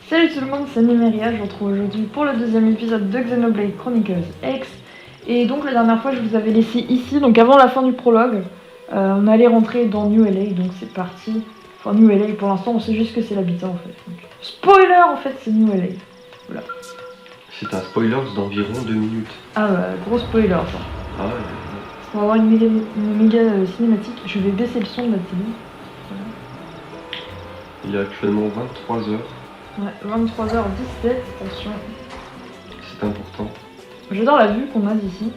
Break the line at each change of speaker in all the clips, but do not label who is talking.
Salut tout le monde, c'est Numéria, je vous retrouve aujourd'hui pour le deuxième épisode de Xenoblade Chronicles X. Et donc la dernière fois je vous avais laissé ici, donc avant la fin du prologue, on allait rentrer dans New LA, donc c'est parti. Enfin New LA, pour l'instant on sait juste que c'est l'habitant en fait. Donc, spoiler en fait c'est New LA. Voilà.
C'est un spoiler d'environ 2 minutes.
Ah bah gros spoiler ça.
Ah ouais.
On va avoir une méga cinématique, je vais baisser le son de la télé. Voilà.
Il est actuellement 23h.
Ouais, 23h17, attention.
C'est important.
J'adore la vue qu'on a d'ici.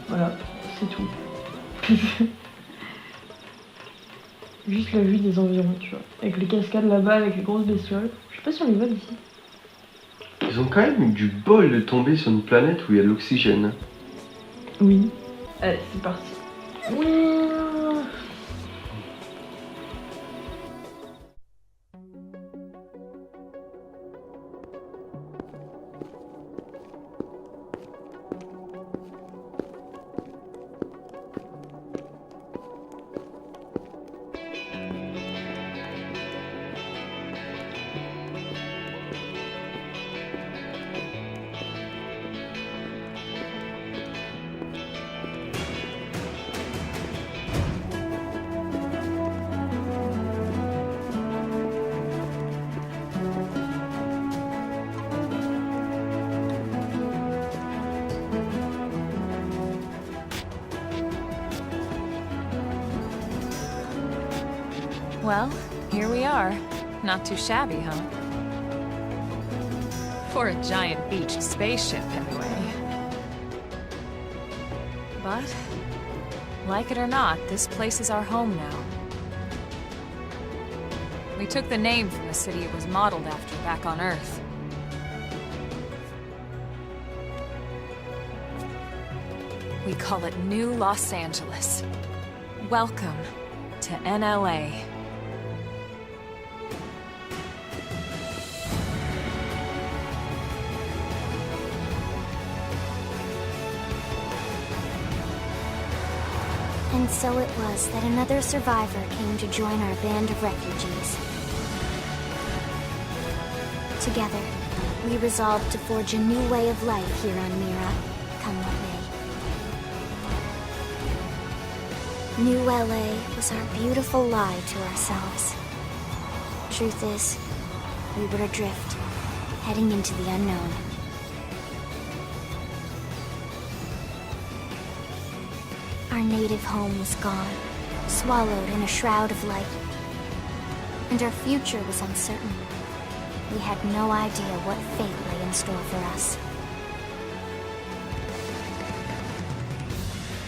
Voilà, c'est tout. Juste la vue des environs, tu vois. Avec les cascades là-bas, avec les grosses bestioles. Je sais pas si on les voit d'ici.
Ils ont quand même eu du bol de tomber sur une planète où il y a de l'oxygène.
Oui. Allez, c'est parti. Oui.
Well, here we are. Not too shabby, huh? For a giant beached spaceship, anyway. But, like it or not, this place is our home now. We took the name from the city it was modeled after back on Earth. We call it New Los Angeles. Welcome to NLA.
And so it was that another survivor came to join our band of refugees. Together, we resolved to forge a new way of life here on Mira, come what may. New LA was our beautiful lie to ourselves. Truth is, we were adrift, heading into the unknown. Our native home was gone, swallowed in a shroud of light. And our future was uncertain. We had no idea what fate lay in store for us.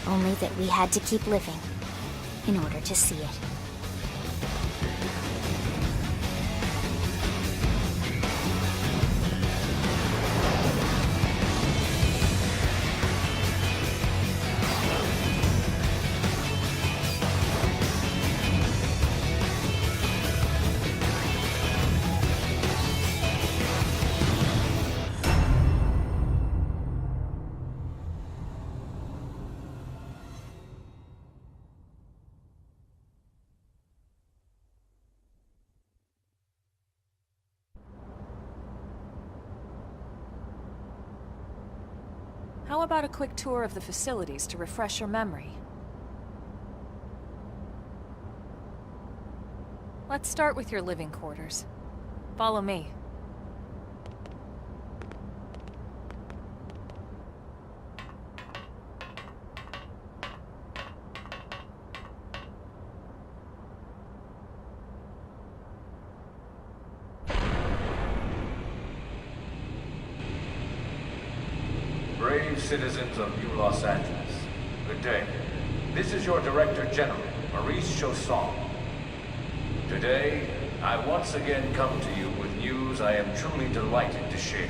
Only that we had to keep living in order to see it.
How about a quick tour of the facilities to refresh your memory? Let's start with your living quarters. Follow me.
Brave citizens of New Los Angeles, good day. This is your Director General, Maurice Chausson. Today, I once again come to you with news I am truly delighted to share.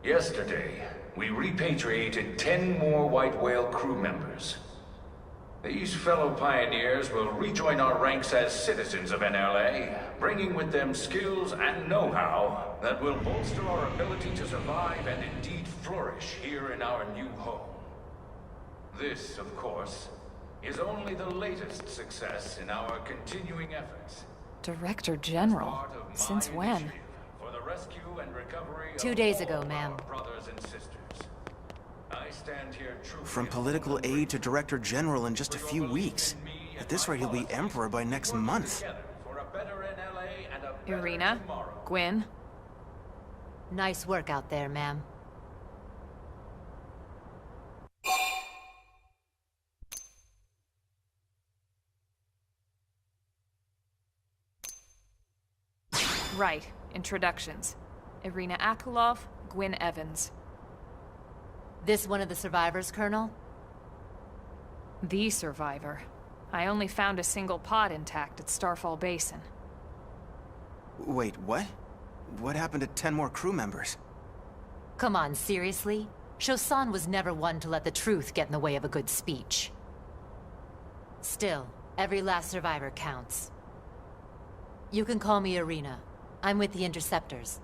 Yesterday, we repatriated 10 more White Whale crew members. These fellow pioneers will rejoin our ranks as citizens of NLA, bringing with them skills and know-how that will bolster our ability to survive and indeed flourish here in our new home. This, of course, is only the latest success in our continuing efforts.
Director General?
Part of my
Since when?
initiative for the rescue and recovery of
2 days ago,
all
ma'am.
our brothers and sisters. I stand here truly
From political aide to director general in just a few weeks. At this rate, he'll be emperor by next month.
together for a better NLA and a better
Irina?
tomorrow.
Gwyn?
Nice work out there, ma'am.
Right. Introductions. Irina Akulov, Gwyn Evans.
This one of the survivors, Colonel?
The survivor. I only found a single pod intact at Starfall Basin.
Wait, what? What happened to 10 more crew members?
Come on, seriously? Shosan was never one to let the truth get in the way of a good speech. Still, every last survivor counts. You can call me Irina. I'm with the Interceptors.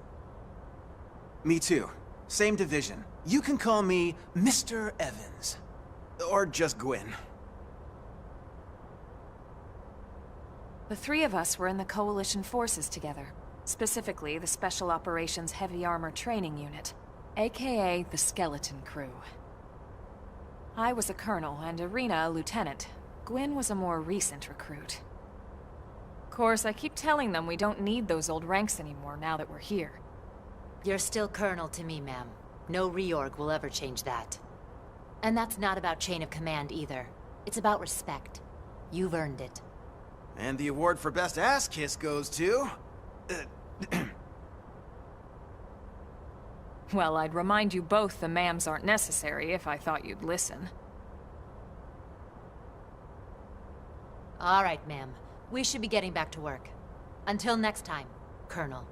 Me too. Same division. You can call me Mr. Evans. Or just Gwyn.
The three of us were in the Coalition forces together. Specifically, the Special Operations Heavy Armor Training Unit, aka the Skeleton Crew. I was a colonel and Irina a lieutenant. Gwyn was a more recent recruit. Of course, I keep telling them we don't need those old ranks anymore now that we're here.
You're still Colonel to me, ma'am. No reorg will ever change that. And that's not about chain of command either. It's about respect. You've earned it.
And the award for best ass kiss goes to...
Well, I'd remind you both the ma'ams aren't necessary if I thought you'd listen.
All right, ma'am. We should be getting back to work. Until next time, Colonel.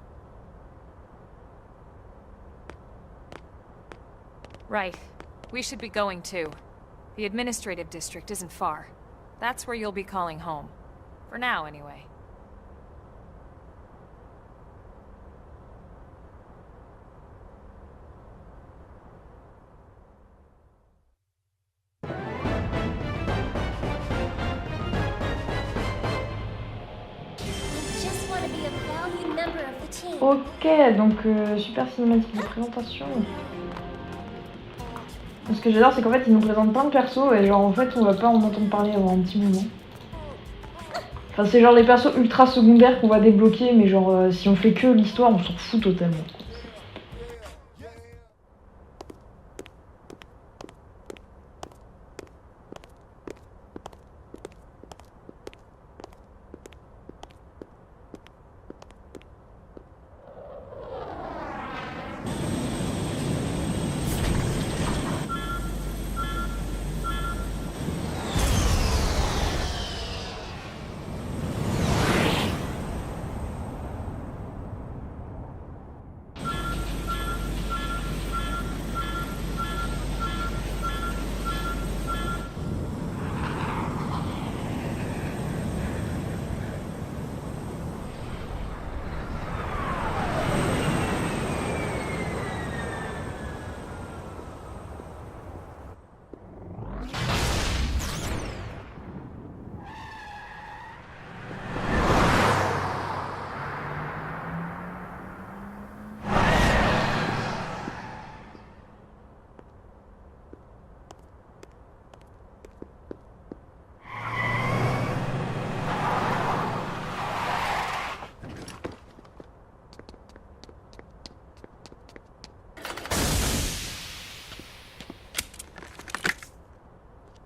Right. We should be going too. The administrative district isn't far. That's where you'll be calling home. For now, anyway.
Just want to be a valued member of the team.
Ok, donc super cinématique de présentation. Ce que j'adore, c'est qu'en fait, ils nous présentent plein de persos et genre en fait, on va pas en entendre parler avant un petit moment. Enfin, c'est genre les persos ultra secondaires qu'on va débloquer, mais genre si on fait que l'histoire, on s'en fout totalement.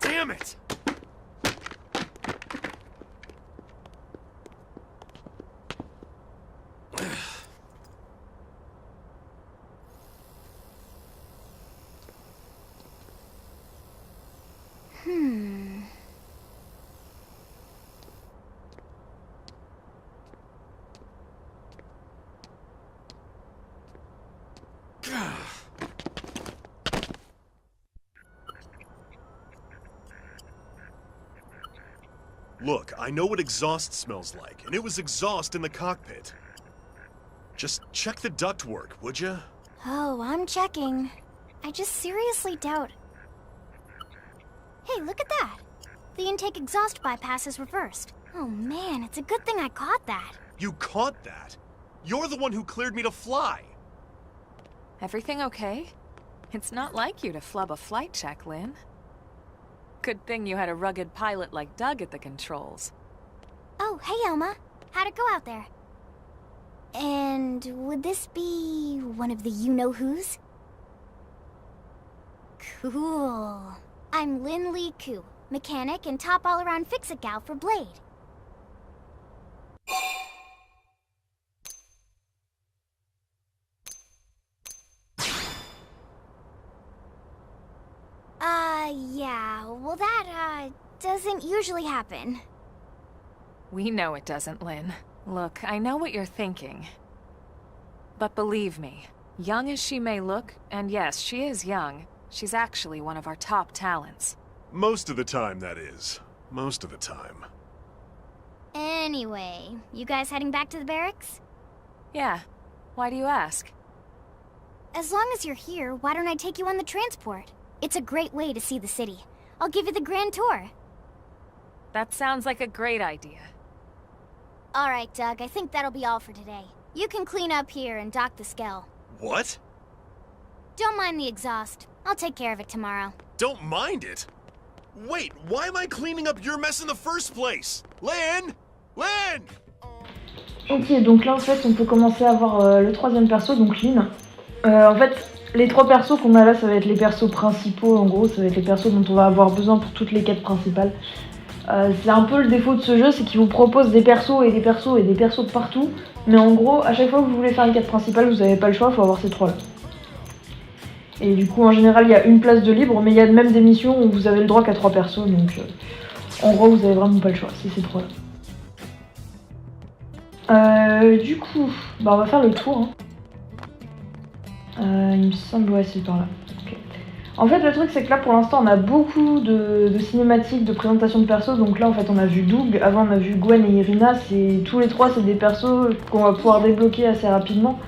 Damn it!
Look, I know what exhaust smells like, and it was exhaust in the cockpit. Just check the ductwork, would ya?
Oh, I'm checking. I just seriously doubt. Hey, look at that! The intake exhaust bypass is reversed. Oh man, it's a good thing I caught that.
You caught that? You're the one who cleared me to fly.
Everything okay? It's not like you to flub a flight check, Lynn. Good thing you had a rugged pilot like Doug at the controls.
Oh, hey Elma. How'd it go out there? And would this be one of the you-know-whos? Cool. I'm Lynn Lee Koo, mechanic and top all-around fix-it gal for Blade. Yeah, well that, doesn't usually happen.
We know it doesn't, Lynn. Look, I know what you're thinking. But believe me, young as she may look, and yes, she is young, she's actually one of our top talents.
Most of the time, that is. Most of the time.
Anyway, you guys heading back to the barracks?
Yeah. Why do you ask?
As long as you're here, why don't I take you on the transport? It's a great way to see the city. I'll give you the grand tour.
That sounds like a great idea.
All right, Doug, I think that'll be all for today. You can clean up here and dock the Skell.
What?
Don't mind the exhaust. I'll take care of it tomorrow.
Don't mind it? Wait, why am I cleaning up your mess in the first place? Lynn! Lynn!
Ok, donc là en fait on peut commencer à voir le troisième perso, donc Lynn. En fait, les trois persos qu'on a là, ça va être les persos principaux en gros, ça va être les persos dont on va avoir besoin pour toutes les quêtes principales. C'est un peu le défaut de ce jeu, c'est qu'il vous propose des persos et des persos et des persos de partout, mais en gros, à chaque fois que vous voulez faire une quête principale, vous n'avez pas le choix, il faut avoir ces trois là. Et du coup, en général, il y a une place de libre, mais il y a même des missions où vous avez le droit qu'à 3 persos, donc en gros, vous avez vraiment pas le choix, c'est ces trois là. Du coup, bah on va faire le tour. Hein. Il me semble, ouais, c'est par là. Okay. En fait, le truc, c'est que là, pour l'instant, on a beaucoup de cinématiques, de présentation de persos. Donc là, en fait, on a vu Doug, avant, on a vu Gwen et Irina. Tous les trois, c'est des persos qu'on va pouvoir débloquer assez rapidement.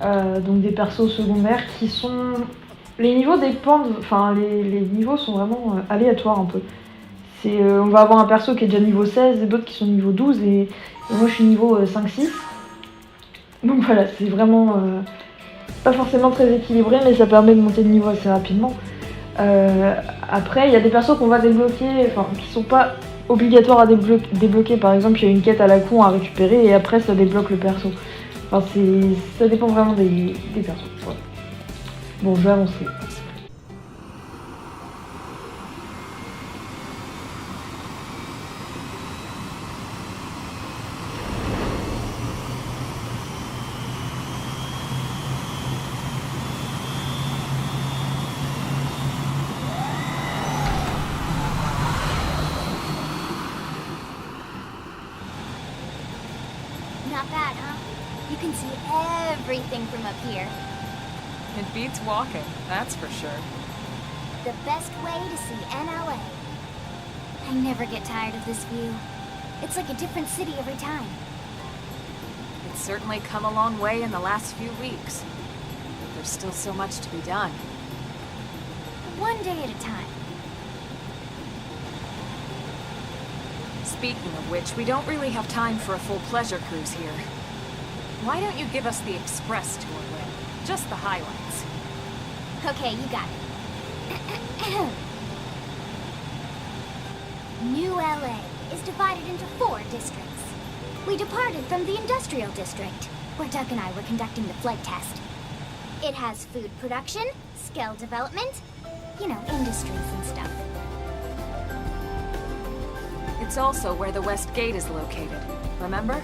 Donc des persos secondaires qui sont... Les niveaux dépendent... Enfin, les niveaux sont vraiment aléatoires un peu. On va avoir un perso qui est déjà niveau 16 et d'autres qui sont niveau 12. Et moi, je suis niveau 5-6. Donc voilà, c'est vraiment... pas forcément très équilibré, mais ça permet de monter de niveau assez rapidement. Après, il y a des persos qu'on va débloquer, enfin, qui sont pas obligatoires à débloquer. Par exemple, il y a une quête à la con à récupérer et après ça débloque le perso. Enfin, ça dépend vraiment des persos. Voilà. Bon, je vais avancer.
Not bad, huh? You can see everything from up here.
It beats walking, that's for sure.
The best way to see NLA. I never get tired of this view. It's like a different city every time.
It's certainly come a long way in the last few weeks. But there's still so much to be done.
One day at a time.
Speaking of which, we don't really have time for a full pleasure cruise here. Why don't you give us the express tour, Lynn? Just the highlights.
Okay, you got it. New LA is divided into 4 districts. We departed from the industrial district, where Doug and I were conducting the flight test. It has food production, skill development, you know, industries and stuff.
It's also where the West Gate is located, remember?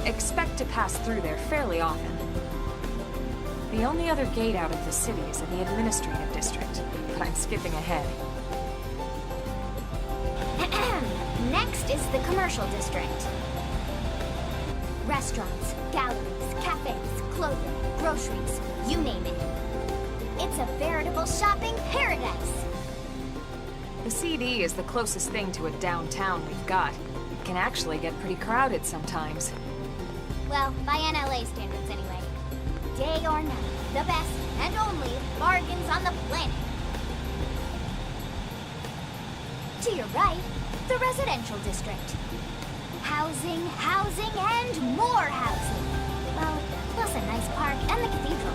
Expect to pass through there fairly often. The only other gate out of the city is in the administrative district, but I'm skipping ahead.
Next is the commercial district. Restaurants, galleries, cafes, clothing, groceries, you name it. It's a veritable shopping paradise.
The CD is the closest thing to a downtown we've got. It can actually get pretty crowded sometimes.
Well, by NLA standards anyway. Day or night, the best and only bargains on the planet. To your right, the residential district. Housing, housing, and more housing. Well, plus a nice park and the cathedral.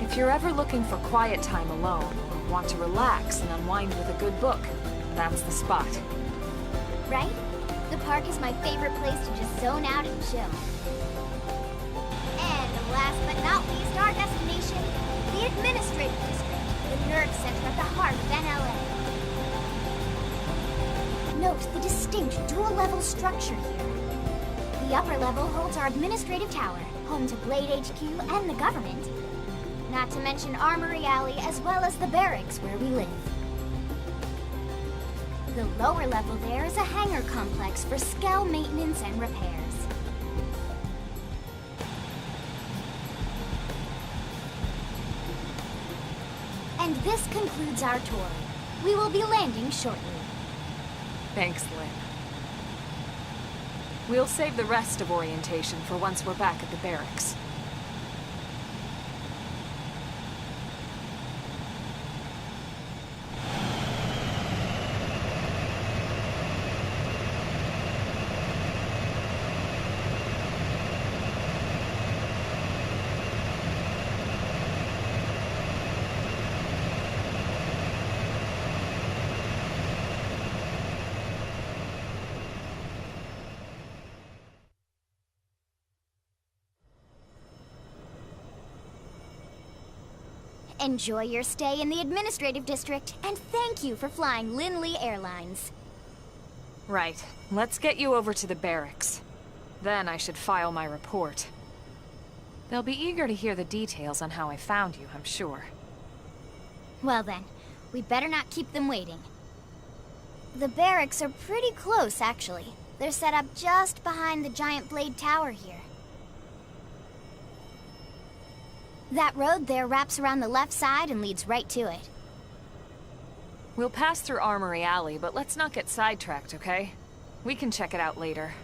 If you're ever looking for quiet time alone, or want to relax and unwind with a good book, that's the spot.
Right? The park is my favorite place to just zone out and chill. And last but not least, our destination, the administrative district, the nerd center at the heart of NLA. Note the distinct dual-level structure here. The upper level holds our administrative tower, home to Blade HQ and the government. Not to mention Armory Alley as well as the barracks where we live. The lower level there is a hangar complex for Skell maintenance and repairs. And this concludes our tour. We will be landing shortly.
Thanks, Lynn. We'll save the rest of orientation for once we're back at the barracks.
Enjoy your stay in the administrative district, and thank you for flying Lindley Airlines.
Right. Let's get you over to the barracks. Then I should file my report. They'll be eager to hear the details on how I found you, I'm sure.
Well then, we better not keep them waiting. The barracks are pretty close, actually. They're set up just behind the giant blade tower here. That road there wraps around the left side and leads right to it.
We'll pass through Armory Alley, but let's not get sidetracked, okay? We can check it out later.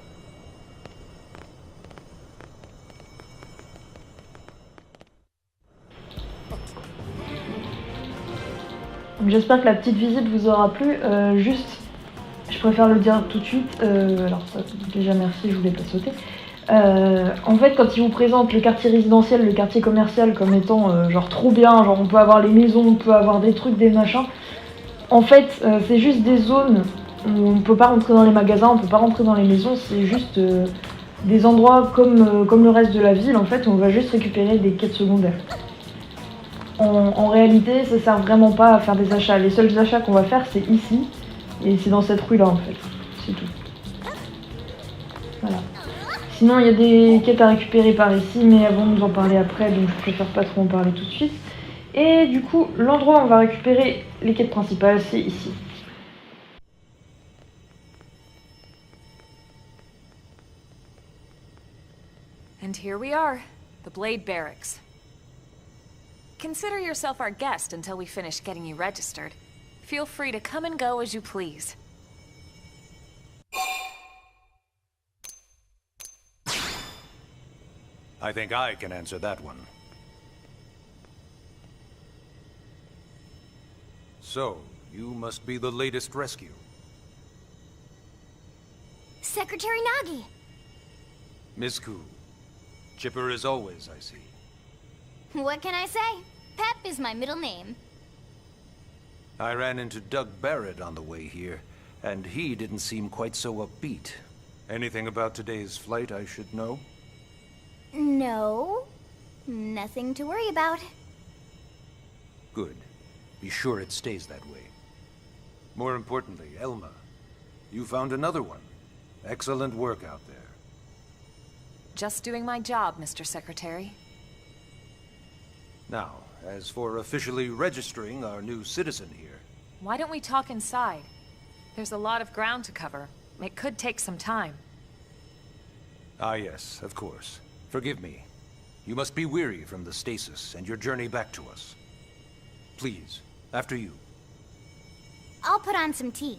J'espère que la petite visite vous aura plu. Juste, je préfère le dire tout de suite. Alors ça, déjà merci, je voulais pas sauter. En fait, quand ils vous présentent le quartier résidentiel, le quartier commercial comme étant genre trop bien, genre on peut avoir les maisons, on peut avoir des trucs, des machins. En fait, c'est juste des zones où on peut pas rentrer dans les magasins, on peut pas rentrer dans les maisons, c'est juste des endroits comme le reste de la ville en fait, où on va juste récupérer des quêtes secondaires. En réalité, ça sert vraiment pas à faire des achats. Les seuls achats qu'on va faire, c'est ici, et c'est dans cette rue-là en fait, c'est tout. Voilà. Sinon, il y a des quêtes à récupérer par ici, mais elles vont nous en parler après, donc je préfère pas trop en parler tout de suite. Et du coup, l'endroit où on va récupérer les quêtes principales, c'est ici.
And here we are, the Blade Barracks. Consider yourself our guest until we finish getting you registered. Feel free to come and go as you please.
I think I can answer that one. So, you must be the latest rescue.
Secretary Nagi!
Miss Ku. Chipper as always, I see.
What can I say? Pep is my middle name.
I ran into Doug Barrett on the way here, and he didn't seem quite so upbeat. Anything about today's flight I should know?
No. Nothing to worry about.
Good. Be sure it stays that way. More importantly, Elma, you found another one. Excellent work out there.
Just doing my job, Mr. Secretary.
Now, as for officially registering our new citizen here...
Why don't we talk inside? There's a lot of ground to cover. It could take some time.
Ah yes, of course. Forgive me. You must be weary from the stasis and your journey back to us. Please, after you.
I'll put on some tea.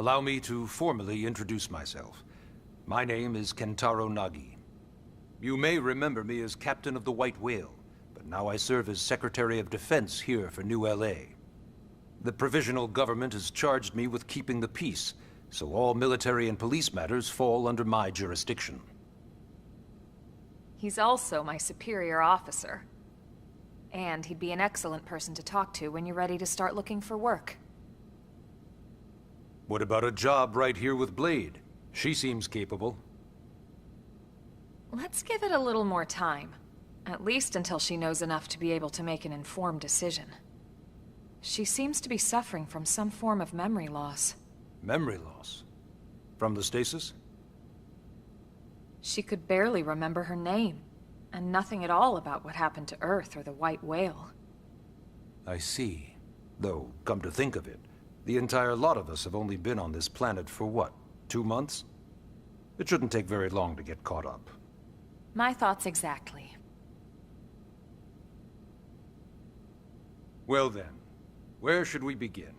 Allow me to formally introduce myself. My name is Kentaro Nagi. You may remember me as Captain of the White Whale, but now I serve as Secretary of Defense here for New LA. The provisional government has charged me with keeping the peace, so all military and police matters fall under my jurisdiction.
He's also my superior officer. And he'd be an excellent person to talk to when you're ready to start looking for work.
What about a job right here with Blade? She seems capable.
Let's give it a little more time. At least until she knows enough to be able to make an informed decision. She seems to be suffering from some form of memory loss.
Memory loss? From the stasis?
She could barely remember her name, and nothing at all about what happened to Earth or the White Whale.
I see. Though, come to think of it, the entire lot of us have only been on this planet for what, 2 months? It shouldn't take very long to get caught up.
My thoughts exactly.
Well then, where should we begin?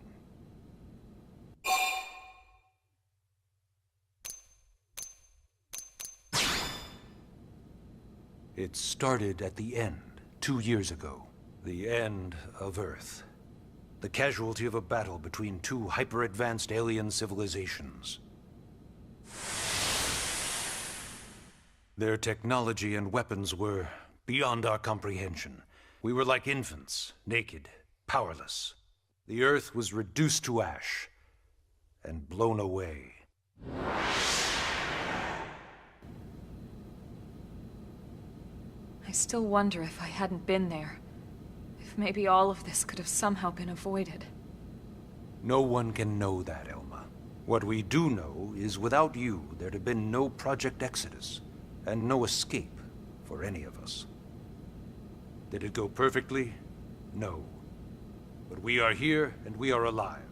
It started at the end, 2 years ago. The end of Earth. The casualty of a battle between two hyper-advanced alien civilizations. Their technology and weapons were beyond our comprehension. We were like infants, naked, powerless. The Earth was reduced to ash and blown away.
I still wonder if I hadn't been there. If maybe all of this could have somehow been avoided.
No one can know that, Elma. What we do know is without you, there'd have been no Project Exodus, and no escape for any of us. Did it go perfectly? No. But we are here, and we are alive.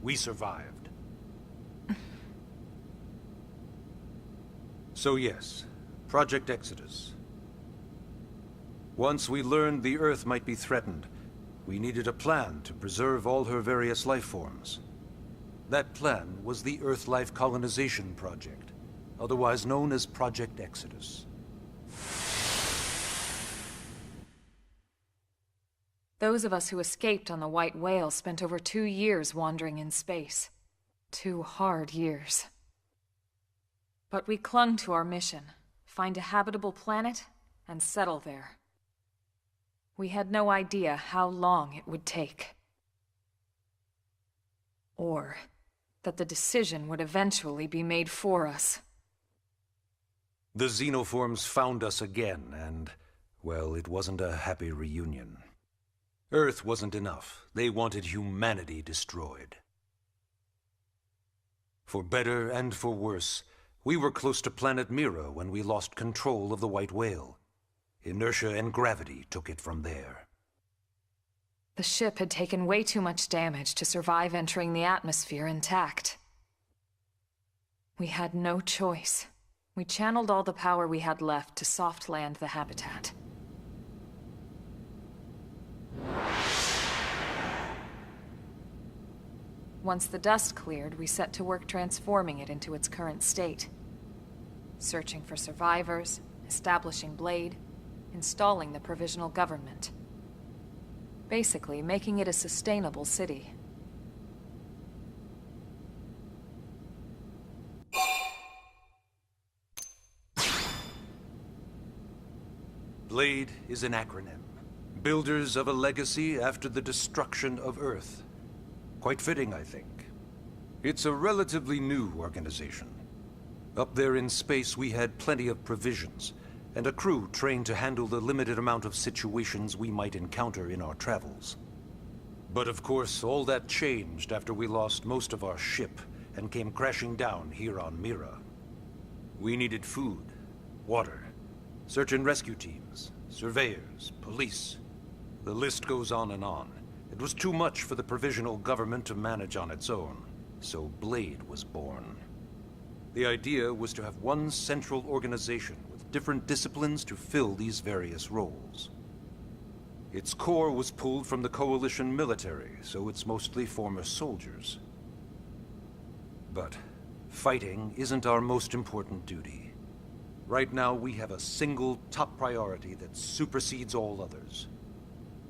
We survived. So yes, Project Exodus. Once we learned the Earth might be threatened, we needed a plan to preserve all her various life forms. That plan was the Earth Life Colonization Project, otherwise known as Project Exodus.
Those of us who escaped on the White Whale spent over 2 years wandering in space. 2 hard years. But we clung to our mission, find a habitable planet, and settle there. We had no idea how long it would take. Or that the decision would eventually be made for us.
The xenoforms found us again, and, well, it wasn't a happy reunion. Earth wasn't enough. They wanted humanity destroyed. For better and for worse, we were close to planet Mira when we lost control of the White Whale. Inertia and gravity took it from there.
The ship had taken way too much damage to survive entering the atmosphere intact. We had no choice. We channeled all the power we had left to soft land the habitat. Once the dust cleared, we set to work transforming it into its current state. Searching for survivors, establishing Blade, installing the provisional government. Basically, making it a sustainable city.
Blade is an acronym. Builders of a legacy after the destruction of Earth. Quite fitting, I think. It's a relatively new organization. Up there in space, we had plenty of provisions, and a crew trained to handle the limited amount of situations we might encounter in our travels. But of course, all that changed after we lost most of our ship and came crashing down here on Mira. We needed food, water, search and rescue teams, surveyors, police. The list goes on and on. It was too much for the provisional government to manage on its own, so Blade was born. The idea was to have one central organization with different disciplines to fill these various roles. Its core was pulled from the Coalition military, so it's mostly former soldiers. But fighting isn't our most important duty. Right now, we have a single top priority that supersedes all others.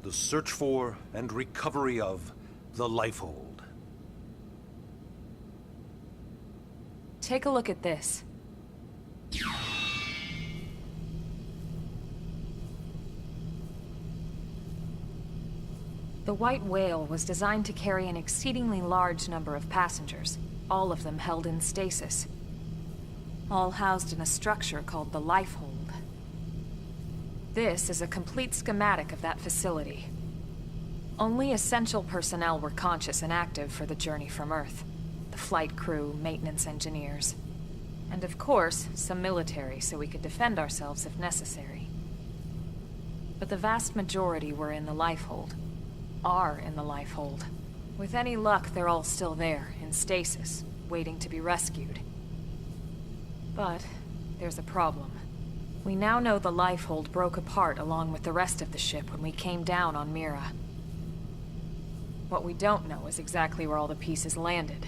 The search for and recovery of the Lifehold.
Take a look at this. The White Whale was designed to carry an exceedingly large number of passengers, all of them held in stasis. All housed in a structure called the Lifehold. This is a complete schematic of that facility. Only essential personnel were conscious and active for the journey from Earth. The flight crew, maintenance engineers, and of course, some military so we could defend ourselves if necessary. But the vast majority were in the Lifehold. Are in the Lifehold. With any luck, they're all still there, in stasis, waiting to be rescued. But there's a problem. We now know the Lifehold broke apart along with the rest of the ship when we came down on Mira. What we don't know is exactly where all the pieces landed.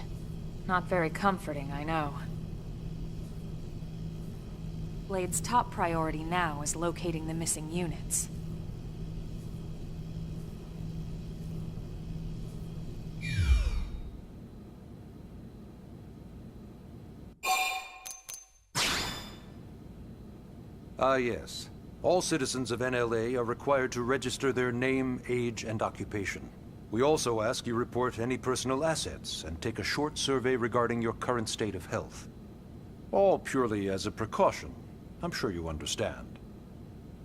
Not very comforting, I know. Blade's top priority now is locating the missing units.
Ah, yes. All citizens of NLA are required to register their name, age, and occupation. We also ask you report any personal assets and take a short survey regarding your current state of health. All purely as a precaution. I'm sure you understand.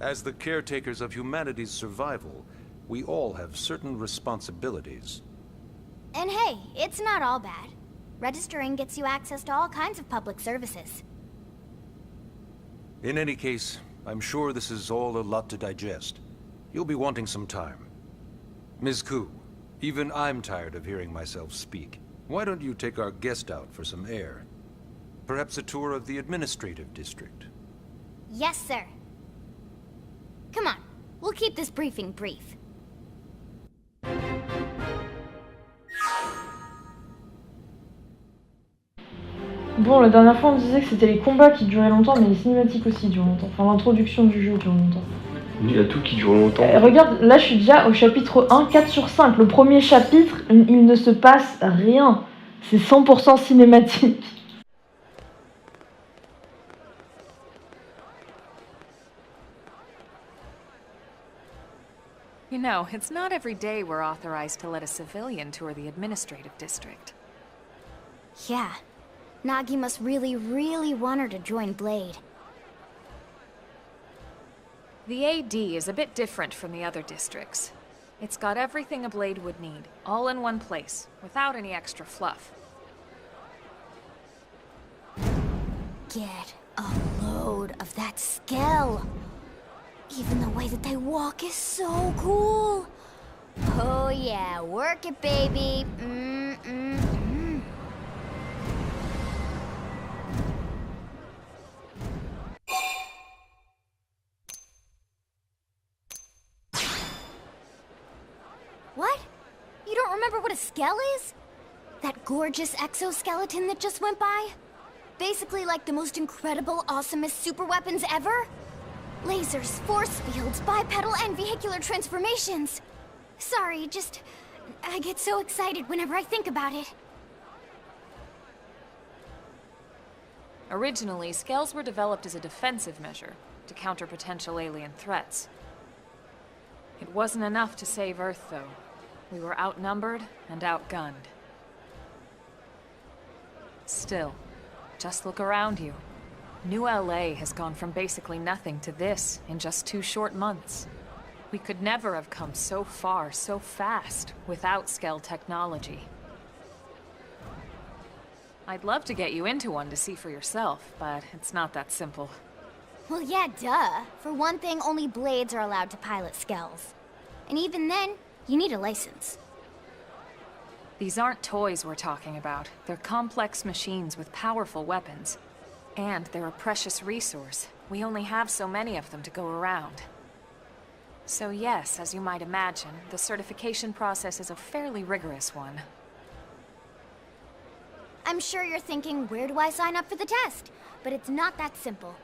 As the caretakers of humanity's survival, we all have certain responsibilities.
And hey, it's not all bad. Registering gets you access to all kinds of public services.
In any case, I'm sure this is all a lot to digest. You'll be wanting some time. Ms. Ku, even I'm tired of hearing myself speak. Why don't you take our guest out for some air? Perhaps a tour of the administrative district.
Yes, sir. Come on, we'll keep this briefing brief.
Bon, la dernière fois on disait que c'était les combats qui duraient longtemps, mais les cinématiques aussi durent longtemps. Enfin, l'introduction du jeu dure longtemps.
Il y a tout qui dure longtemps.
Regarde, là je suis déjà au chapitre 1, 4 sur 5. Le premier chapitre, il ne se passe rien. C'est 100% cinématique.
You know, it's not every day we're authorized to let a civilian tour the administrative district.
Yeah. Nagi must really, really want her to join Blade.
The AD is a bit different from the other districts. It's got everything a Blade would need, all in one place, without any extra fluff.
Get a load of that skill. Even the way that they walk is so cool. Oh yeah, work it, baby. What? You don't remember what a skell is? That gorgeous exoskeleton that just went by? Basically like the most incredible, awesomest super weapons ever? Lasers, force fields, bipedal and vehicular transformations. Sorry, I get so excited whenever I think about it.
Originally, skells were developed as a defensive measure to counter potential alien threats. It wasn't enough to save Earth, though. We were outnumbered and outgunned. Still, just look around you. New LA has gone from basically nothing to this in just 2 short months. We could never have come so far, so fast, without Skell technology. I'd love to get you into one to see for yourself, but it's not that simple.
Well, yeah, duh. For one thing, only Blades are allowed to pilot Skells. And even then, you need a license.
These aren't toys we're talking about. They're complex machines with powerful weapons. And they're a precious resource. We only have so many of them to go around. So yes, as you might imagine, the certification process is a fairly rigorous one.
I'm sure you're thinking, where do I sign up for the test? But it's not that simple.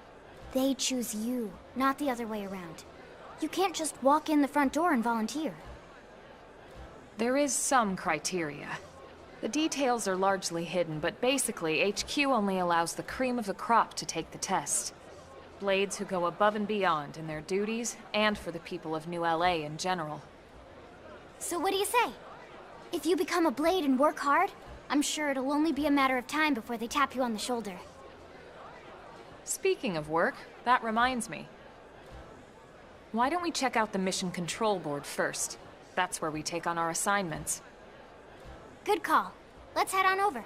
They choose you, not the other way around. You can't just walk in the front door and volunteer.
There is some criteria. The details are largely hidden, but basically, HQ only allows the cream of the crop to take the test. Blades who go above and beyond in their duties, and for the people of New LA in general.
So what do you say? If you become a blade and work hard, I'm sure it'll only be a matter of time before they tap you on the shoulder.
Speaking of work, that reminds me. Why don't we check out the mission control board first? That's where we take on our assignments.
Good call. Let's head on over.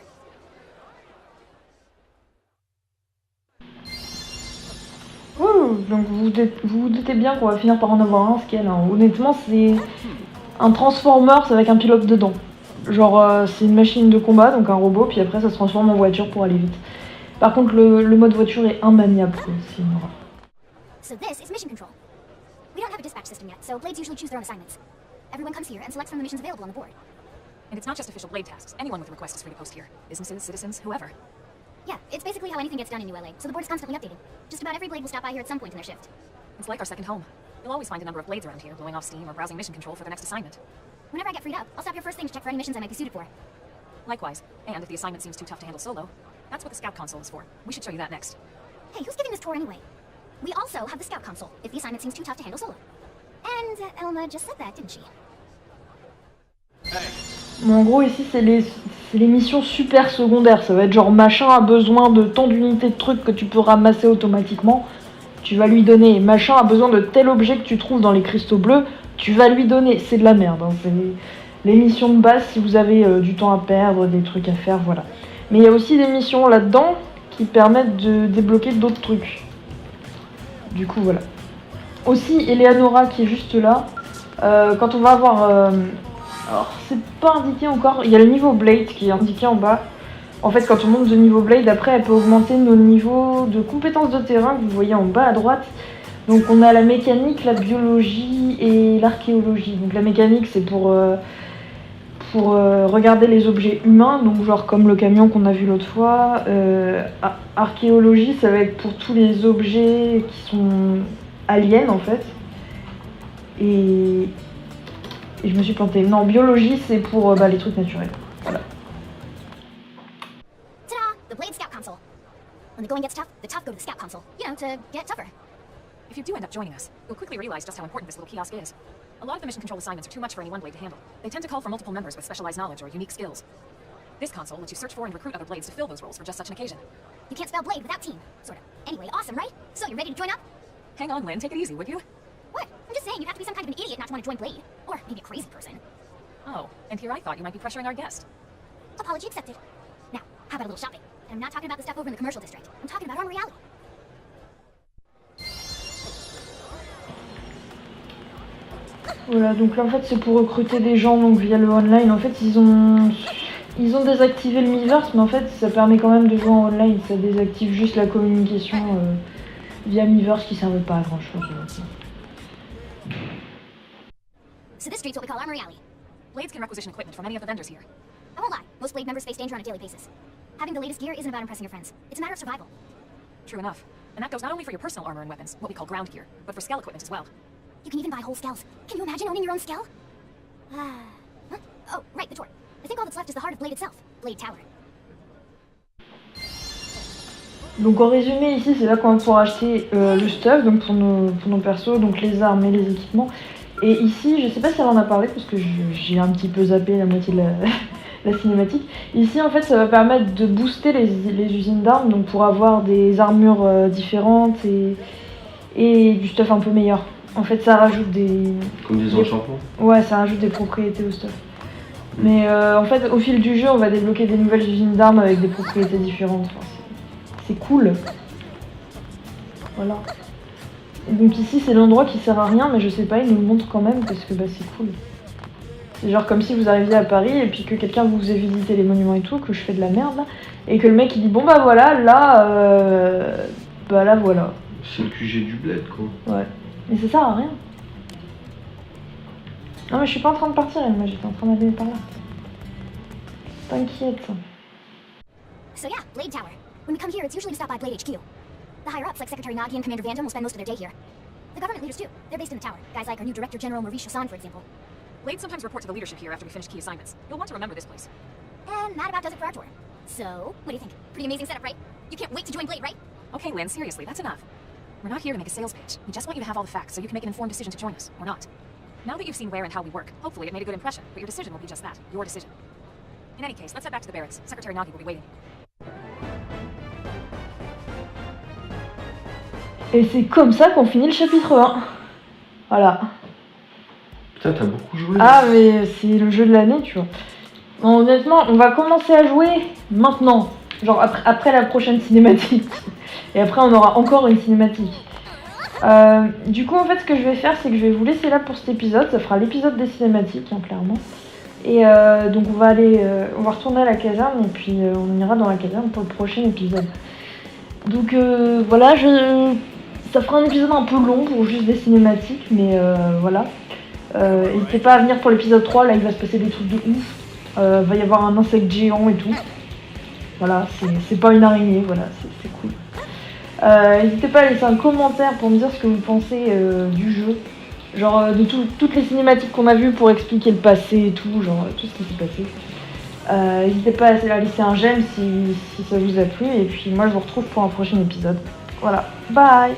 Ouh, donc vous doutez bien qu'on va finir par en avoir un scale. Hein. Honnêtement, c'est un Transformers avec un pilote dedans. Genre, c'est une machine de combat, donc un robot, puis après ça se transforme en voiture pour aller vite. Par contre, le mode voiture est immaniable, quoi. C'est une horreur.
So this is mission control. We don't have a dispatch system yet, so blades usually choose their own assignments. Everyone comes here and selects from the missions available on the board.
And it's not just official Blade tasks. Anyone with a request is free to post here. Businesses, citizens, whoever.
Yeah, it's basically how anything gets done in New LA, so the board is constantly updating. Just about every blade will stop by here at some point in their shift.
It's like our second home. You'll always find a number of blades around here, blowing off steam or browsing mission control for their next assignment.
Whenever I get freed up, I'll stop here first thing to check for any missions I might be suited for.
Likewise, and if the assignment seems too tough to handle solo, that's what the scout console is for. We should show you that next.
Hey, who's giving this tour anyway? We also have the scout console, if the assignment seems too tough to handle solo. And Elma just said that, didn't she?
Bon, en gros, ici, c'est les missions super secondaires. Ça va être genre machin a besoin de tant d'unités de trucs que tu peux ramasser automatiquement. Tu vas lui donner. Machin a besoin de tel objet que tu trouves dans les cristaux bleus. Tu vas lui donner. C'est de la merde. Hein. C'est les missions de base si vous avez du temps à perdre, des trucs à faire, voilà. Mais il y a aussi des missions là-dedans qui permettent de débloquer d'autres trucs. Du coup, voilà. Aussi, Eleanora qui est juste là. Quand on va avoir... alors, c'est pas indiqué encore. Il y a le niveau Blade qui est indiqué en bas. En fait, quand on monte de niveau Blade, après, elle peut augmenter nos niveaux de compétences de terrain que vous voyez en bas à droite. Donc, on a la mécanique, la biologie et l'archéologie. Donc, la mécanique, c'est pour regarder les objets humains, donc genre comme le camion qu'on a vu l'autre fois. Archéologie, ça va être pour tous les objets qui sont aliens, en fait. Et je me suis plantée. Non, biologie, c'est pour les trucs naturels. Voilà.
Ta-da! The Blade Scout Console. When the going gets tough, the tough go to the Scout Console. You know, to get tougher.
If you do end up joining us, you'll quickly realize just how important this little kiosk is. A lot of the mission control assignments are too much for any one blade to handle. They tend to call for multiple members with specialized knowledge or unique skills. This console lets you search for and recruit other blades to fill those roles for just such an occasion.
You can't spell blade without team, sort of. Anyway, awesome, right? So, you ready to join up?
Hang on, Lynn, take it easy, would you?
What? I'm just saying, you'd have to be some kind of an idiot not to want to join Blade. Or maybe a crazy person.
Oh, and here I thought you might be pressuring our guest.
Apology accepted. Now, how about a little shopping? And I'm not talking about the stuff over in the commercial district. I'm talking about Armory Alley.
Voilà, donc là en fait c'est pour recruter des gens donc via le online. En fait ils ont désactivé le Miiverse, mais en fait ça permet quand même de jouer en online. Ça désactive juste la communication via Miiverse qui servait pas à grand chose.
So this street's what we call Armory Alley.
Blades can requisition equipment from any of the vendors here.
I won't lie, most Blade members face danger on a daily basis. Having the latest gear isn't about impressing your friends. It's a matter of survival.
True enough. And that goes not only for your personal armor and weapons, what we call ground gear, but for scale equipment as well.
You can even buy whole skells. Can you imagine owning your own skell? Huh? Oh, right, the door. I think all that's left is the heart of Blade itself, Blade Tower.
Donc en résumé ici c'est là qu'on va pouvoir acheter le stuff donc pour nos persos, donc les armes et les équipements. Et ici, je sais pas si elle en a parlé parce que j'ai un petit peu zappé la moitié de la cinématique. Ici en fait ça va permettre de booster les usines d'armes donc pour avoir des armures différentes et du stuff un peu meilleur. En fait, ça rajoute des...
Comme des enchantements.
Ouais, ça rajoute des propriétés au stuff. Mais en fait, au fil du jeu, on va débloquer des nouvelles usines d'armes avec des propriétés différentes. Enfin, c'est cool. Voilà. Et donc ici, c'est l'endroit qui sert à rien, mais je sais pas, il nous le montre quand même parce que c'est cool. C'est genre comme si vous arriviez à Paris et puis que quelqu'un vous faisait visiter les monuments et tout, que je fais de la merde là, et que le mec il dit bon bah voilà, là voilà.
C'est le QG du bled quoi.
Ouais. Mais ça sert à rien. Non mais je suis pas en train de partir, moi j'étais en train d'aller par là. T'inquiète.
So yeah, Blade Tower. When we come here, it's usually to stop by Blade HQ. The higher-ups, like Secretary Nagi and Commander Vandam, will spend most of their day here. The government leaders, too. They're based in the tower. Guys like our new Director General Maurice Chassan, for example.
Blades sometimes report to the leadership here after we finish key assignments. You'll want to remember this place.
And that about does it for our tour. So, what do you think? Pretty amazing setup, right? You can't wait to join Blade, right?
Okay, Lynn, seriously, that's enough. We're not here to make a sales pitch. We just want you to have all the facts so you can make an informed decision to join us, or not. Now that you've seen where and how we work, hopefully it made a good impression, but your decision will be just that, your decision. In any case, let's head back to the barracks. Secretary Nagi will be waiting.
Et c'est comme ça qu'on finit le chapitre 1. Voilà.
Putain, t'as beaucoup joué.
Ah, mais c'est le jeu de l'année, tu vois. Bon, honnêtement, on va commencer à jouer maintenant. Genre après la prochaine cinématique. Et après, on aura encore une cinématique. Du coup, en fait, ce que je vais faire, c'est que je vais vous laisser là pour cet épisode. Ça fera l'épisode des cinématiques, hein, clairement. Et donc, on va retourner à la caserne et puis on ira dans la caserne pour le prochain épisode. Donc, voilà, ça fera un épisode un peu long pour juste des cinématiques, mais voilà. N'hésitez pas à venir pour l'épisode 3, là il va se passer des trucs de ouf. Va y avoir un insecte géant et tout. Voilà, c'est pas une araignée, voilà, c'est cool. N'hésitez pas à laisser un commentaire pour me dire ce que vous pensez du jeu. Genre de toutes les cinématiques qu'on a vues pour expliquer le passé et tout, genre tout ce qui s'est passé. N'hésitez pas à laisser un j'aime si ça vous a plu, et puis moi je vous retrouve pour un prochain épisode. Voilà, bye!